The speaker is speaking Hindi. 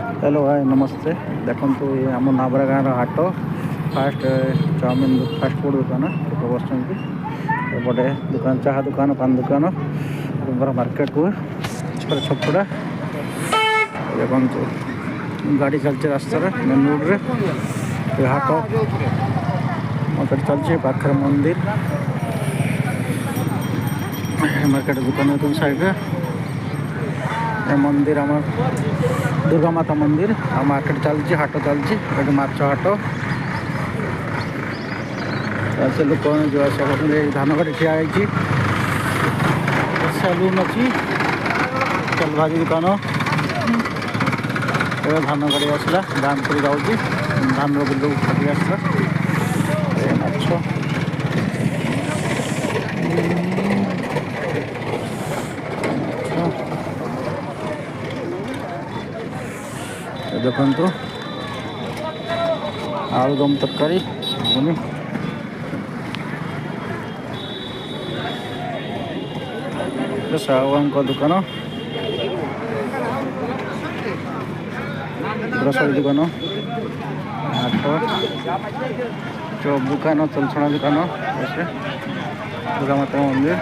हेलो भाई नमस्ते। देखो ये आम नाबरा गाँव हाट फास्ट चाउमिन फास्ट फूड दुकान लोक बस एपटे दुकान चाह दुकान पान दुकान मार्केट को छोटा छपड़ा देखो गाड़ी चलती रास्तार मेन रोड रे हाट मार्केट चलती पाखर मंदिर मार्केट दुकान तुम साइड मंदिर आम दुर्गा माता मंदिर आ मार्केट चलती हाट चलती माछ हाट से लोक जो धान गाड़ी ठिया सैलून अच्छी तेल भाजी दुकान धान गाड़ी आसला दाम कर जाऊँगी धान बिल खाटी आसला माछ देखु आलुदम तरकारी साहूआम का दुकान ग्रोसरी दुकान हाट दुकान चलछणा दुकान दुर्गा माता मंदिर